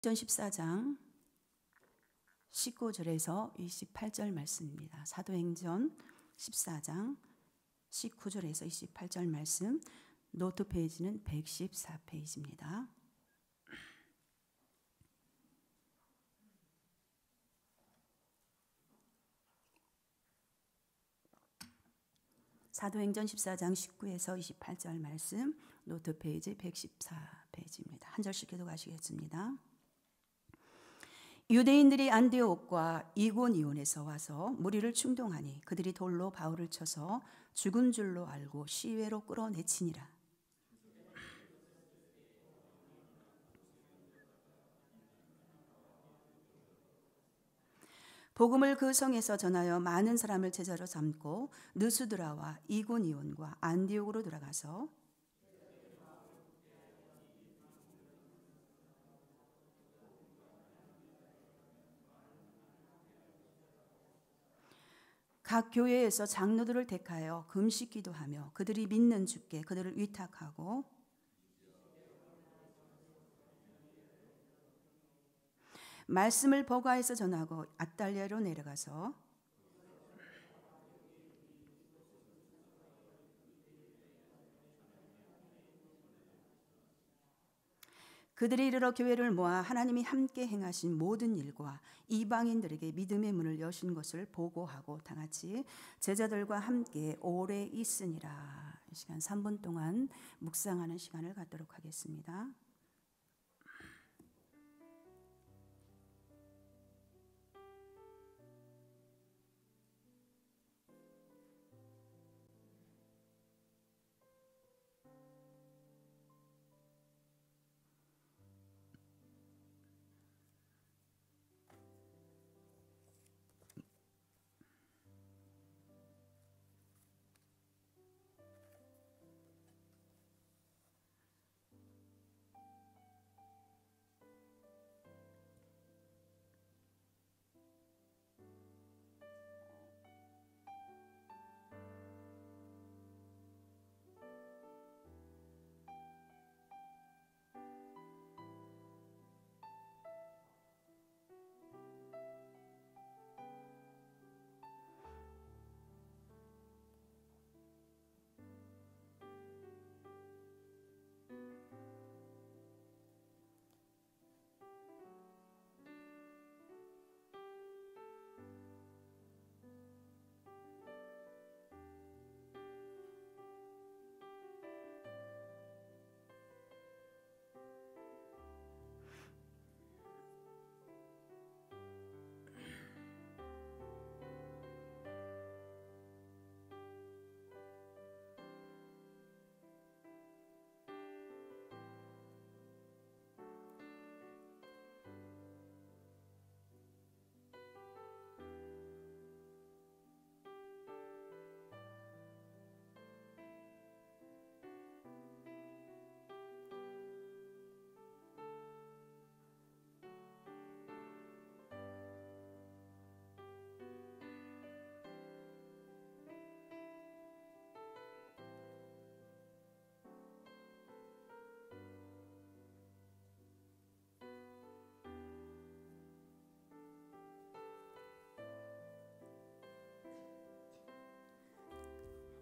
14장 19절에서 28절 말씀입니다. 사도행전 14장 19절에서 28절 말씀, 노트 페이지는 114페이지입니다. 사도행전 14장 19에서 28절 말씀, 노트 페이지 114페이지입니다. 한 절씩 교독하시겠습니다. 유대인들이 안디옥과 이고니온에서 와서 무리를 충동하니 그들이 돌로 바울을 쳐서 죽은 줄로 알고 시외로 끌어내치니라. 복음을 그 성에서 전하여 많은 사람을 제자로 삼고 느수드라와 이고니온과 안디옥으로 들어가서 각 교회에서 장로들을 택하여 금식 기도하며 그들이 믿는 주께 그들을 위탁하고 말씀을 버가에서 전하고 아달랴로 내려가서 그들이 이르러 교회를 모아 하나님이 함께 행하신 모든 일과 이방인들에게 믿음의 문을 여신 것을 보고하고 다같이 제자들과 함께 오래 있으니라. 이 시간 3분 동안 묵상하는 시간을 갖도록 하겠습니다.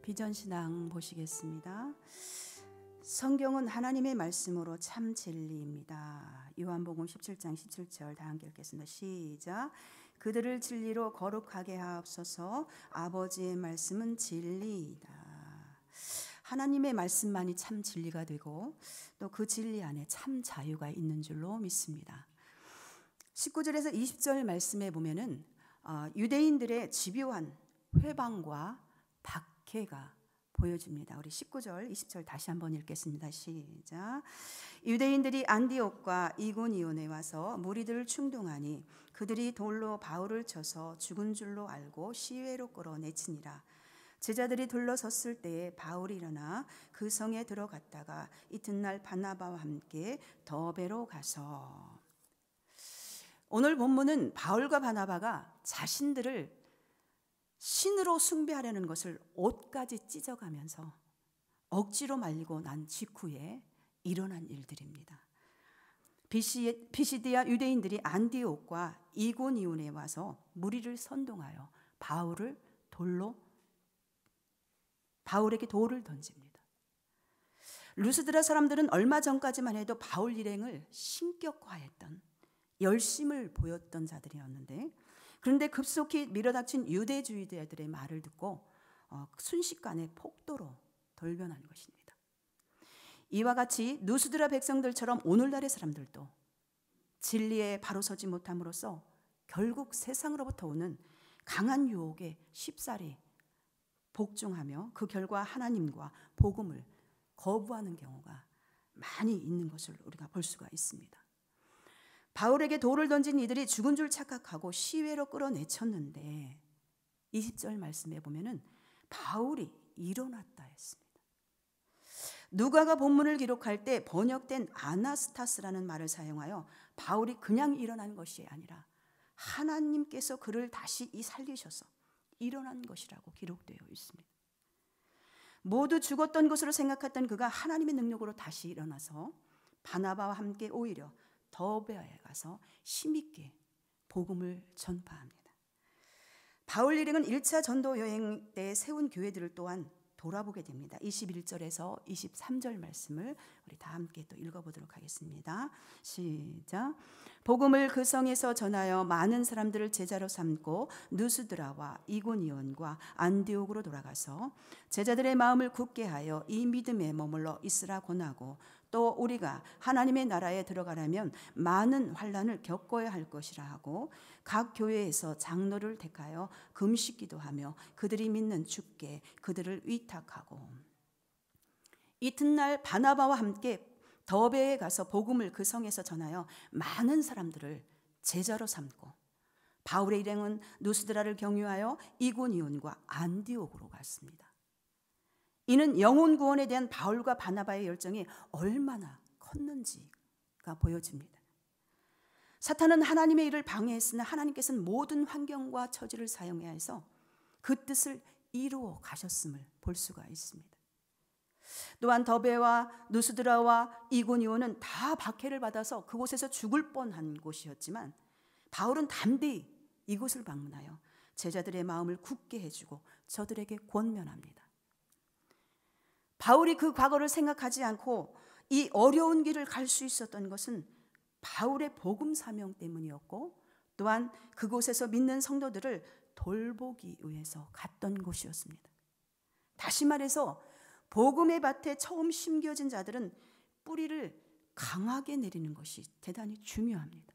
비전신앙 보시겠습니다. 성경은 하나님의 말씀으로 참 진리입니다. 요한복음 17장 17절 다 함께 읽겠습니다. 시작. 그들을 진리로 거룩하게 하옵소서. 아버지의 말씀은 진리이다. 하나님의 말씀만이 참 진리가 되고 또 그 진리 안에 참 자유가 있는 줄로 믿습니다. 19절에서 20절 말씀에 보면은 유대인들의 집요한 회방과 박해가 보여집니다. 우리 19절, 20절 다시 한번 읽겠습니다. 시작. 유대인들이 안디옥과 이고니온에 와서 무리들을 충동하니 그들이 돌로 바울을 쳐서 죽은 줄로 알고 시외로 끌어내치니라. 제자들이 둘러섰을 때에 바울이 일어나 그 성에 들어갔다가 이튿날 바나바와 함께 더베로 가서. 오늘 본문은 바울과 바나바가 자신들을 신으로 숭배하려는 것을 옷까지 찢어가면서 억지로 말리고 난 직후에 일어난 일들입니다. 비시디아 유대인들이 안디옥과 이고니온에 와서 무리를 선동하여 바울에게 돌을 던집니다. 루스드라 사람들은 얼마 전까지만 해도 바울 일행을 신격화했던, 열심을 보였던 자들이었는데, 그런데 급속히 밀어닥친 유대주의자들의 말을 듣고 순식간에 폭도로 돌변한 것입니다. 이와 같이 누스드라 백성들처럼 오늘날의 사람들도 진리에 바로 서지 못함으로써 결국 세상으로부터 오는 강한 유혹에 쉽사리 복종하며 그 결과 하나님과 복음을 거부하는 경우가 많이 있는 것을 우리가 볼 수가 있습니다. 바울에게 돌을 던진 이들이 죽은 줄 착각하고 시외로 끌어내쳤는데 20절 말씀에 보면은 바울이 일어났다 했습니다. 누가가 본문을 기록할 때 번역된 아나스타스라는 말을 사용하여 바울이 그냥 일어난 것이 아니라 하나님께서 그를 다시 살리셔서 일어난 것이라고 기록되어 있습니다. 모두 죽었던 것으로 생각했던 그가 하나님의 능력으로 다시 일어나서 바나바와 함께 오히려 더베아에 가서 힘있게 복음을 전파합니다. 바울 일행은 1차 전도 여행 때 세운 교회들을 또한 돌아보게 됩니다. 21절에서 23절 말씀을 우리 다 함께 또 읽어보도록 하겠습니다. 시작. 복음을 그 성에서 전하여 많은 사람들을 제자로 삼고 누스드라와 이고니온과 안디옥으로 돌아가서 제자들의 마음을 굳게 하여 이 믿음에 머물러 있으라 권하고, 또 우리가 하나님의 나라에 들어가려면 많은 환난을 겪어야 할 것이라 하고, 각 교회에서 장로를 택하여 금식 기도하며 그들이 믿는 주께 그들을 위탁하고, 이튿날 바나바와 함께 더베에 가서 복음을 그 성에서 전하여 많은 사람들을 제자로 삼고, 바울의 일행은 누스드라를 경유하여 이고니온과 안디옥으로 갔습니다. 이는 영혼 구원에 대한 바울과 바나바의 열정이 얼마나 컸는지가 보여집니다. 사탄은 하나님의 일을 방해했으나 하나님께서는 모든 환경과 처지를 사용해야 해서 그 뜻을 이루어 가셨음을 볼 수가 있습니다. 또한 더베와 누스드라와 이고니온은 다 박해를 받아서 그곳에서 죽을 뻔한 곳이었지만 바울은 담대히 이곳을 방문하여 제자들의 마음을 굳게 해주고 저들에게 권면합니다. 바울이 그 과거를 생각하지 않고 이 어려운 길을 갈 수 있었던 것은 바울의 복음 사명 때문이었고, 또한 그곳에서 믿는 성도들을 돌보기 위해서 갔던 곳이었습니다. 다시 말해서 복음의 밭에 처음 심겨진 자들은 뿌리를 강하게 내리는 것이 대단히 중요합니다.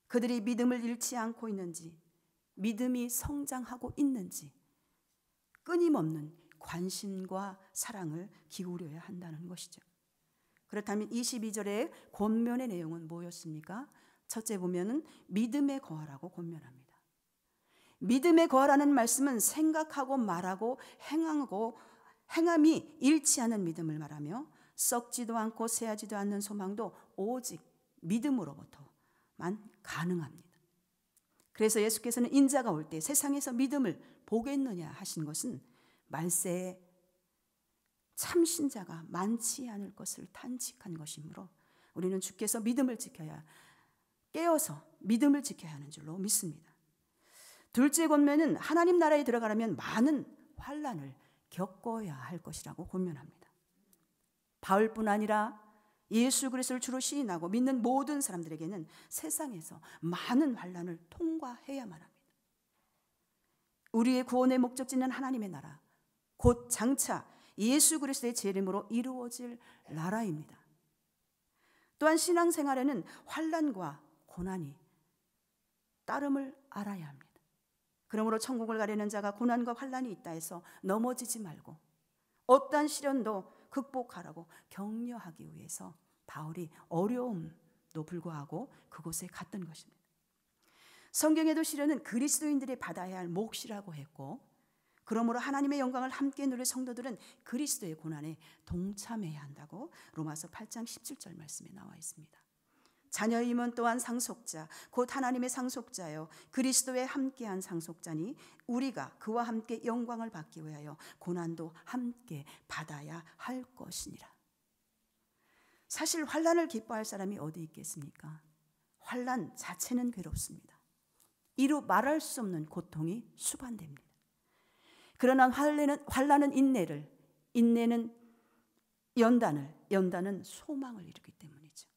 그들이 믿음을 잃지 않고 있는지, 믿음이 성장하고 있는지 끊임없는 관심과 사랑을 기울여야 한다는 것이죠. 그렇다면 22절의 권면의 내용은 뭐였습니까? 첫째 보면은 믿음에 거하라고 권면합니다. 믿음에 거하라는 말씀은 생각하고 말하고 행함이 잃지 않은 믿음을 말하며, 썩지도 않고 새하지도 않는 소망도 오직 믿음으로부터만 가능합니다. 그래서 예수께서는 인자가 올 때 세상에서 믿음을 보겠느냐 하신 것은 말세에 참신자가 많지 않을 것을 탄식한 것이므로 우리는 주께서 믿음을 깨어서 믿음을 지켜야 하는 줄로 믿습니다. 둘째 권면은 하나님 나라에 들어가려면 많은 환난을 겪어야 할 것이라고 권면합니다. 바울뿐 아니라 예수 그리스도를 주로 시인하고 믿는 모든 사람들에게는 세상에서 많은 환난을 통과해야만 합니다. 우리의 구원의 목적지는 하나님의 나라, 곧 장차 예수 그리스도의 재림으로 이루어질 나라입니다. 또한 신앙생활에는 환난과 고난이 따름을 알아야 합니다. 그러므로 천국을 가려는 자가 고난과 환난이 있다 해서 넘어지지 말고 어떠한 시련도 극복하라고 격려하기 위해서 바울이 어려움도 불구하고 그곳에 갔던 것입니다. 성경에도 시련은 그리스도인들이 받아야 할 몫이라고 했고, 그러므로 하나님의 영광을 함께 누릴 성도들은 그리스도의 고난에 동참해야 한다고 로마서 8장 17절 말씀에 나와 있습니다. 자녀임은 또한 상속자, 곧 하나님의 상속자요 그리스도에 함께한 상속자니 우리가 그와 함께 영광을 받기 위하여 고난도 함께 받아야 할 것이니라. 사실 환난을 기뻐할 사람이 어디 있겠습니까? 환난 자체는 괴롭습니다. 이루 말할 수 없는 고통이 수반됩니다. 그러나 환난은 인내를, 인내는 연단을, 연단은 소망을 이루기 때문이죠.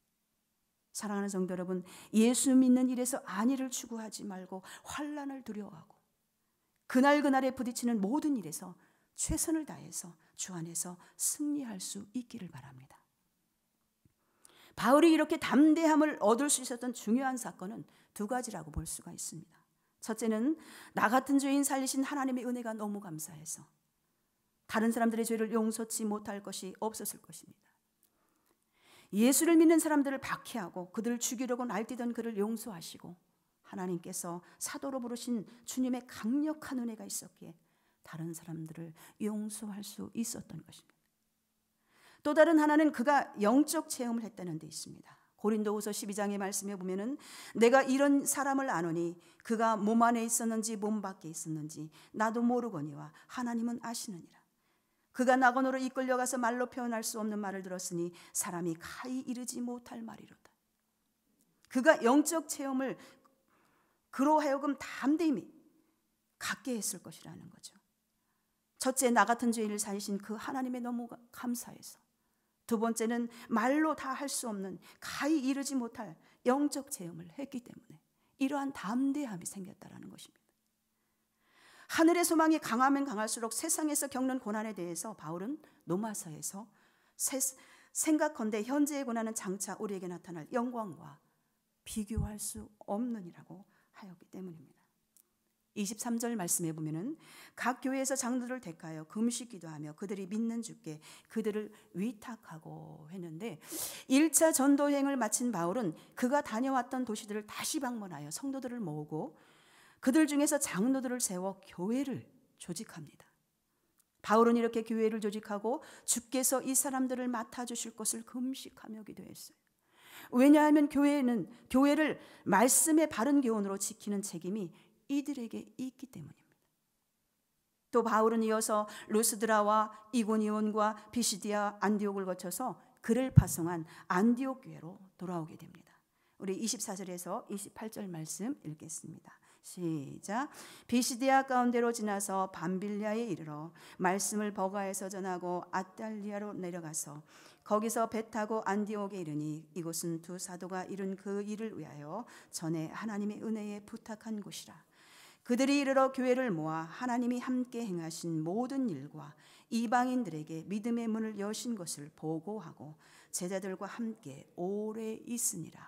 사랑하는 성도 여러분, 예수 믿는 일에서 안위를 추구하지 말고 환난을 두려워하고 그날그날에 부딪히는 모든 일에서 최선을 다해서 주 안에서 승리할 수 있기를 바랍니다. 바울이 이렇게 담대함을 얻을 수 있었던 중요한 사건은 두 가지라고 볼 수가 있습니다. 첫째는 나 같은 죄인 살리신 하나님의 은혜가 너무 감사해서 다른 사람들의 죄를 용서치 못할 것이 없었을 것입니다. 예수를 믿는 사람들을 박해하고 그들을 죽이려고 날뛰던 그를 용서하시고 하나님께서 사도로 부르신 주님의 강력한 은혜가 있었기에 다른 사람들을 용서할 수 있었던 것입니다. 또 다른 하나는 그가 영적 체험을 했다는 데 있습니다. 고린도후서 12장의 말씀에 보면은 내가 이런 사람을 아노니 그가 몸 안에 있었는지 몸 밖에 있었는지 나도 모르거니와 하나님은 아시느니라. 그가 낙원으로 이끌려가서 말로 표현할 수 없는 말을 들었으니 사람이 가히 이르지 못할 말이로다. 그가 영적 체험을 그로 하여금 담대히 갖게 했을 것이라는 거죠. 첫째, 나 같은 죄인을 살리신 그 하나님의 너무 감사해서. 두 번째는 말로 다 할 수 없는 가히 이르지 못할 영적 체험을 했기 때문에 이러한 담대함이 생겼다라는 것입니다. 하늘의 소망이 강하면 강할수록 세상에서 겪는 고난에 대해서 바울은 로마서에서 생각컨대 현재의 고난은 장차 우리에게 나타날 영광과 비교할 수 없느니라고 하였기 때문입니다. 23절 말씀에 보면은 각 교회에서 장로들을 택하여 금식 기도하며 그들이 믿는 주께 그들을 위탁하고 했는데 1차 전도행을 마친 바울은 그가 다녀왔던 도시들을 다시 방문하여 성도들을 모으고 그들 중에서 장로들을 세워 교회를 조직합니다. 바울은 이렇게 교회를 조직하고 주께서 이 사람들을 맡아주실 것을 금식하며 기도했어요. 왜냐하면 교회를 말씀의 바른 교훈으로 지키는 책임이 이들에게 있기 때문입니다. 또 바울은 이어서 루스드라와 이고니온과 피시디아, 안디옥을 거쳐서 그를 파송한 안디옥 교회로 돌아오게 됩니다. 우리 24절에서 28절 말씀 읽겠습니다. 시작. 비시디아 가운데로 지나서 밤빌리아에 이르러 말씀을 버가에서 전하고 아탈리아로 내려가서 거기서 배 타고 안디옥에 이르니 이곳은 두 사도가 이룬 그 일을 위하여 전에 하나님의 은혜에 부탁한 곳이라. 그들이 이르러 교회를 모아 하나님이 함께 행하신 모든 일과 이방인들에게 믿음의 문을 여신 것을 보고하고 제자들과 함께 오래 있으니라.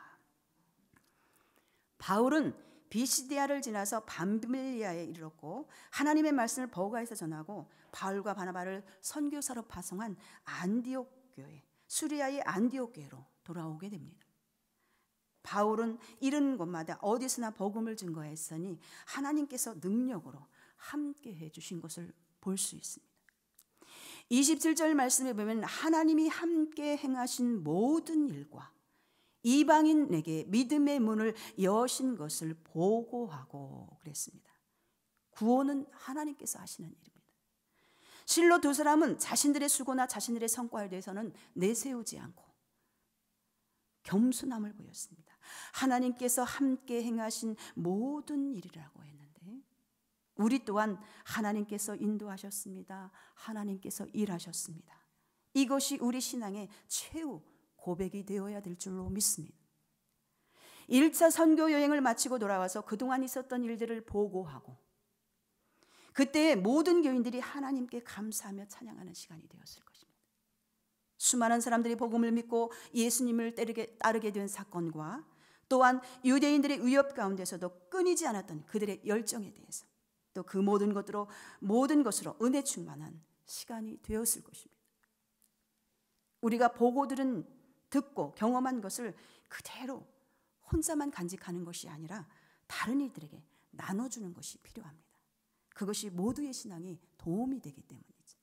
바울은 비시디아를 지나서 밤빌리아에 이르렀고 하나님의 말씀을 버가에서 전하고 바울과 바나바를 선교사로 파송한 안디옥 교회, 수리아의 안디옥 교회로 돌아오게 됩니다. 바울은 이른 곳마다 어디서나 복음을 증거했으니 하나님께서 능력으로 함께 해주신 것을 볼 수 있습니다. 27절 말씀에 보면 하나님이 함께 행하신 모든 일과 이방인에게 믿음의 문을 여신 것을 보고하고 그랬습니다. 구원은 하나님께서 하시는 일입니다. 실로 두 사람은 자신들의 수고나 자신들의 성과에 대해서는 내세우지 않고 겸손함을 보였습니다. 하나님께서 함께 행하신 모든 일이라고 했는데 우리 또한 하나님께서 인도하셨습니다. 하나님께서 일하셨습니다. 이것이 우리 신앙의 최후 고백이 되어야 될 줄로 믿습니다. 1차 선교 여행을 마치고 돌아와서 그동안 있었던 일들을 보고하고 그때 모든 교인들이 하나님께 감사하며 찬양하는 시간이 되었을 것입니다. 수많은 사람들이 복음을 믿고 예수님을 따르게 된 사건과 또한 유대인들의 위협 가운데서도 끊이지 않았던 그들의 열정에 대해서 또 그 모든 것으로 은혜 충만한 시간이 되었을 것입니다. 우리가 보고 듣고 경험한 것을 그대로 혼자만 간직하는 것이 아니라 다른 이들에게 나눠주는 것이 필요합니다. 그것이 모두의 신앙에 도움이 되기 때문이죠.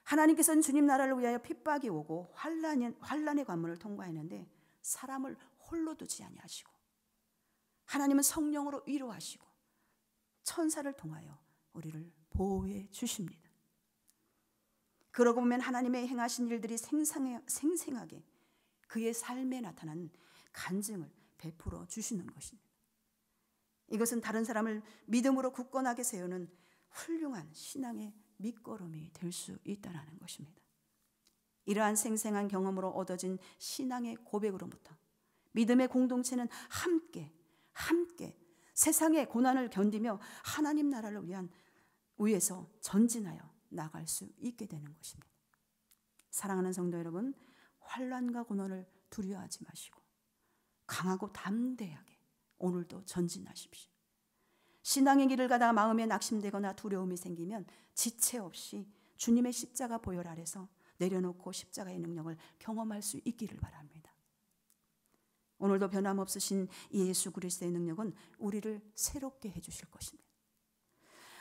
하나님께서는 주님 나라를 위하여 핍박이 오고 환난의 관문을 통과했는데 사람을 홀로 두지 아니하시고 하나님은 성령으로 위로하시고 천사를 통하여 우리를 보호해 주십니다. 그러고 보면 하나님의 행하신 일들이 생생하게 그의 삶에 나타난 간증을 베풀어 주시는 것입니다. 이것은 다른 사람을 믿음으로 굳건하게 세우는 훌륭한 신앙의 밑거름이 될 수 있다는 것입니다. 이러한 생생한 경험으로 얻어진 신앙의 고백으로부터 믿음의 공동체는 함께 세상의 고난을 견디며 하나님 나라를 위해서 전진하여 나갈 수 있게 되는 것입니다. 사랑하는 성도 여러분, 환난과 고난을 두려워하지 마시고 강하고 담대하게 오늘도 전진하십시오. 신앙의 길을 가다가 마음에 낙심되거나 두려움이 생기면 지체 없이 주님의 십자가 보혈 아래서 내려놓고 십자가의 능력을 경험할 수 있기를 바랍니다. 오늘도 변함없으신 예수 그리스도의 능력은 우리를 새롭게 해주실 것입니다.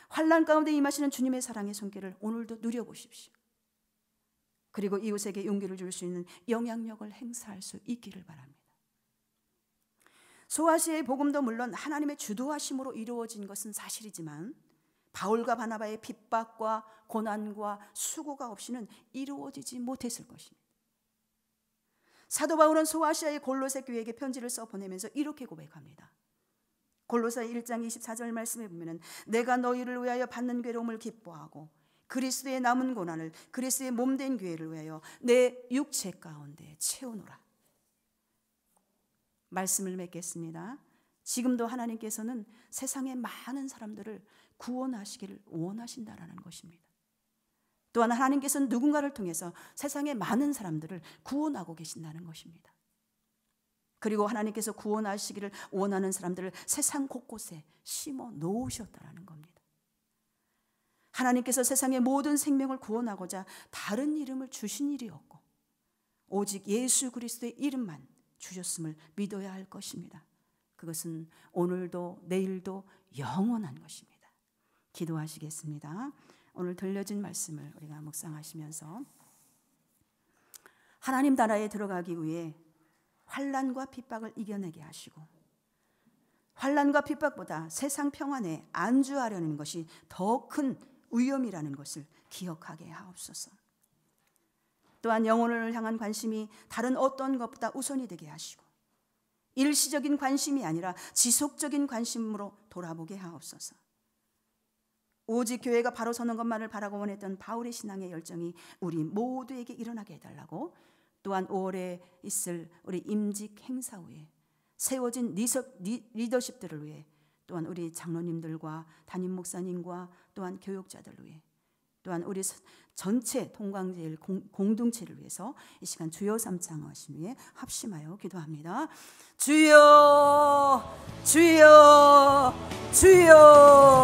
환난 가운데 임하시는 주님의 사랑의 손길을 오늘도 누려보십시오. 그리고 이웃에게 용기를 줄 수 있는 영향력을 행사할 수 있기를 바랍니다. 소아시아의 복음도 물론 하나님의 주도하심으로 이루어진 것은 사실이지만 바울과 바나바의 핍박과 고난과 수고가 없이는 이루어지지 못했을 것입니다. 사도 바울은 소아시아의 골로새 교회에게 편지를 써 보내면서 이렇게 고백합니다. 골로새 1장 24절 말씀에 보면 내가 너희를 위하여 받는 괴로움을 기뻐하고 그리스도의 남은 고난을 그리스도의 몸된 교회를 위하여 내 육체 가운데 채우노라. 말씀을 맺겠습니다. 지금도 하나님께서는 세상의 많은 사람들을 구원하시기를 원하신다라는 것입니다. 또한 하나님께서는 누군가를 통해서 세상의 많은 사람들을 구원하고 계신다는 것입니다. 그리고 하나님께서 구원하시기를 원하는 사람들을 세상 곳곳에 심어 놓으셨다라는 겁니다. 하나님께서 세상의 모든 생명을 구원하고자 다른 이름을 주신 일이 없고 오직 예수 그리스도의 이름만 주셨음을 믿어야 할 것입니다. 그것은 오늘도 내일도 영원한 것입니다. 기도하시겠습니다. 오늘 들려진 말씀을 우리가 묵상하시면서 하나님 나라에 들어가기 위해 환난과 핍박을 이겨내게 하시고 환난과 핍박보다 세상 평안에 안주하려는 것이 더 큰 위험이라는 것을 기억하게 하옵소서. 또한 영혼을 향한 관심이 다른 어떤 것보다 우선이 되게 하시고 일시적인 관심이 아니라 지속적인 관심으로 돌아보게 하옵소서. 오직 교회가 바로 서는 것만을 바라고 원했던 바울의 신앙의 열정이 우리 모두에게 일어나게 해달라고, 또한 5월에 있을 우리 임직 행사 후에 세워진 리더십들을 위해, 또한 우리 장로님들과 담임 목사님과 또한 교육자들을 위해, 또한 우리 전체 동광제일 공동체를 위해서 이 시간 주여 삼창하신 후에 합심하여 기도합니다. 주여 주여 주여